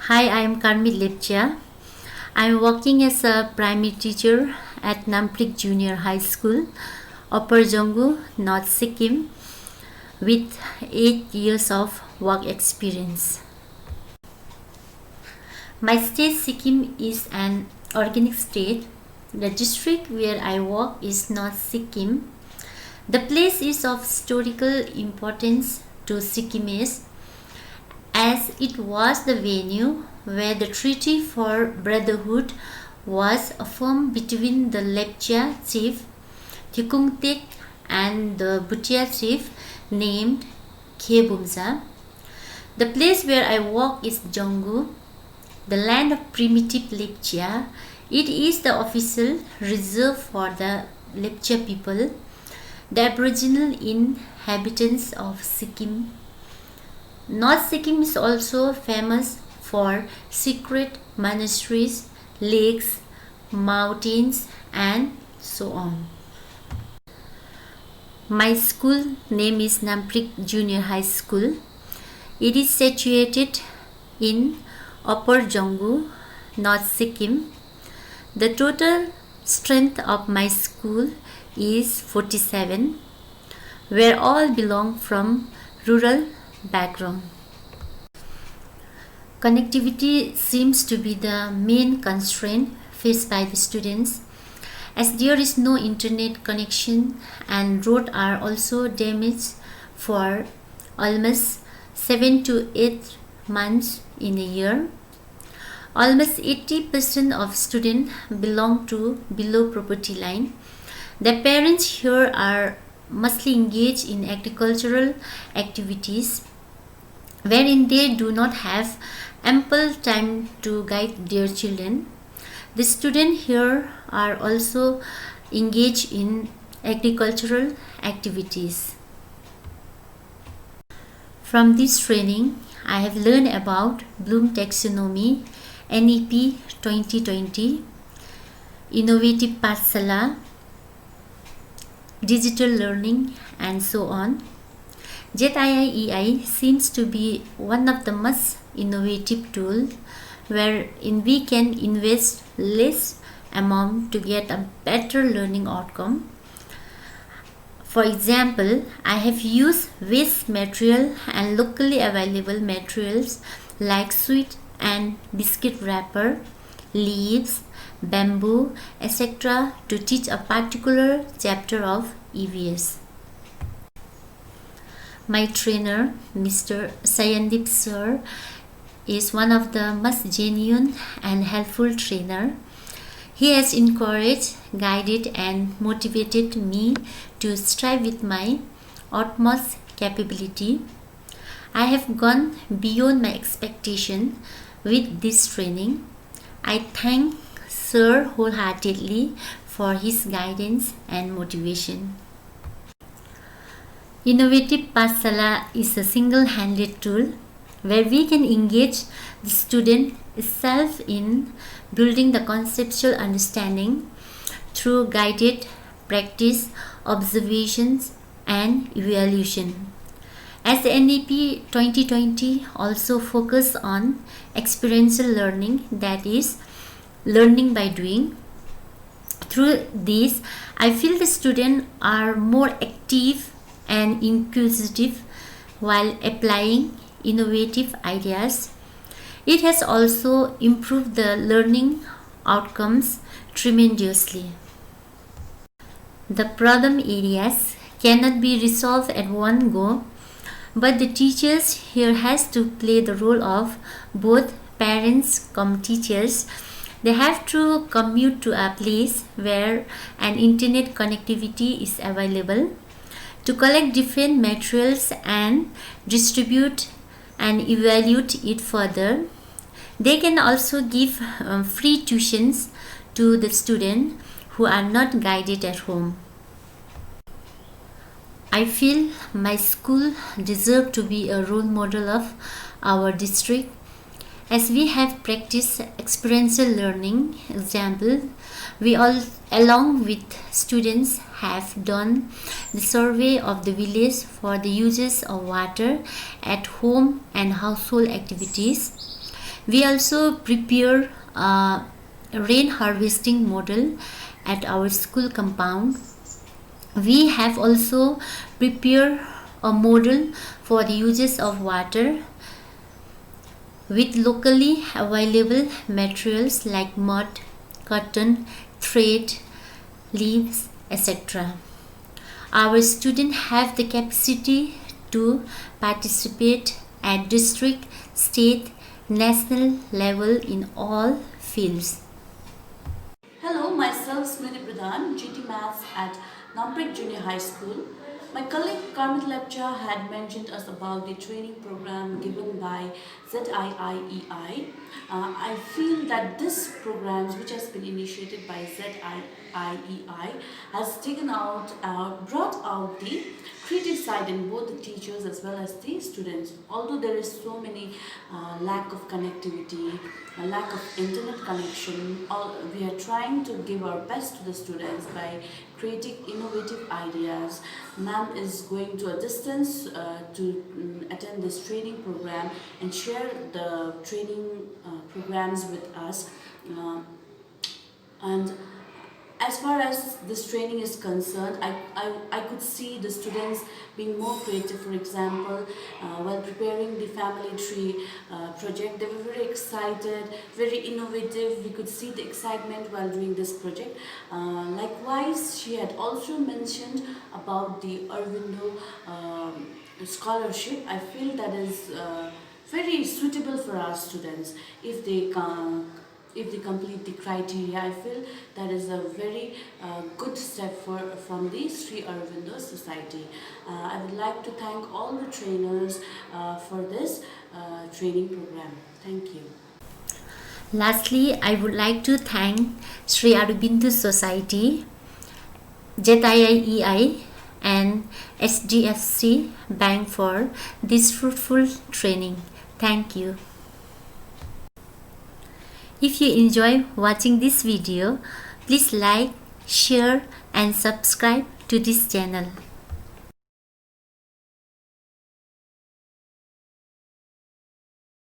Hi, I am Karmit Lepcha. I am working as a primary teacher at Namplik Junior High School, Upper Jonggu, North Sikkim, with 8 years of work experience. My state Sikkim is an organic state. The district where I work is North Sikkim. The place is of historical importance to Sikkimis, as it was the venue where the Treaty for Brotherhood was affirmed between the Lepcha chief Tikungtek and the Bhutia chief named Khebumsa. The place where I work is Jonggu, the land of primitive Lepcha. It is the official reserve for the Lepcha people, the aboriginal inhabitants of Sikkim. North Sikkim is also famous for secret monasteries, lakes, mountains, and so on. My school name is Namplik Junior High School. It is situated in Upper Jonggu, North Sikkim. The total strength of my school is 47, where all belong from rural background. Connectivity seems to be the main constraint faced by the students, as there is no internet connection and roads are also damaged for almost 7 to 8 months in a year. Almost 80% of students belong to below poverty line. The parents here are mostly engaged in agricultural activities, wherein they do not have ample time to guide their children. The students here are also engaged in agricultural activities. From this training, I have learned about Bloom Taxonomy, NEP 2020, Innovative Pathshala, digital learning, and so on. JEI seems to be one of the most innovative tools wherein we can invest less amount to get a better learning outcome. For example, I have used waste material and locally available materials like sweet and biscuit wrapper, leaves, bamboo, etc. to teach a particular chapter of EVS. My trainer, Mr. Sayandip Sir, is one of the most genuine and helpful trainer. He has encouraged, guided, and motivated me to strive with my utmost capability. I have gone beyond my expectation with this training. I thank Sir wholeheartedly for his guidance and motivation. Innovative Pathshala is a single-handed tool where we can engage the student itself in building the conceptual understanding through guided practice, observations, and evaluation. As the NEP 2020 also focus on experiential learning, that is, learning by doing. Through this, I feel the students are more active and inquisitive while applying innovative ideas. It has also improved the learning outcomes tremendously. The problem areas cannot be resolved at one go, but the teachers here has to play the role of both parents cum teachers. They have to commute to a place where an internet connectivity is available to collect different materials and distribute and evaluate it further. They can also give free tuitions to the students who are not guided at home. I feel my school deserves to be a role model of our district, as we have practiced experiential learning. Example, we all along with students have done the survey of the village for the uses of water at home and household activities. We also prepare a rain harvesting model at our school compound. We have also prepared a model for the uses of water with locally available materials like mud, cotton, thread, leaves, etc. Our students have the capacity to participate at district, state, national level in all fields. Hello, myself Smriti Pradhan, GT Maths at Namprik Junior High School. My colleague Karmit Lepcha had mentioned us about the training program given by ZIIEI. I feel that this program, which has been initiated by ZIIEI, has brought out the creative side in both the teachers as well as the students. Although there is so many lack of connectivity, a lack of internet connection, we are trying to give our best to the students by creating innovative ideas. Ma'am is going to a distance to attend this training program and share the training programs with us. And as far as this training is concerned, I could see the students being more creative. For example, while preparing the family tree project, they were very excited, very innovative. We could see the excitement while doing this project. Likewise, she had also mentioned about the Aurobindo scholarship. I feel that is very suitable for our students if they complete the criteria. I feel that is a very good step from the Sri Aurobindo Society. I would like to thank all the trainers for this training program. Thank you. Lastly, I would like to thank Sri Aurobindo Society, ZIIEI and SDFC Bank for this fruitful training. Thank you. If you enjoy watching this video, please like, share and subscribe to this channel.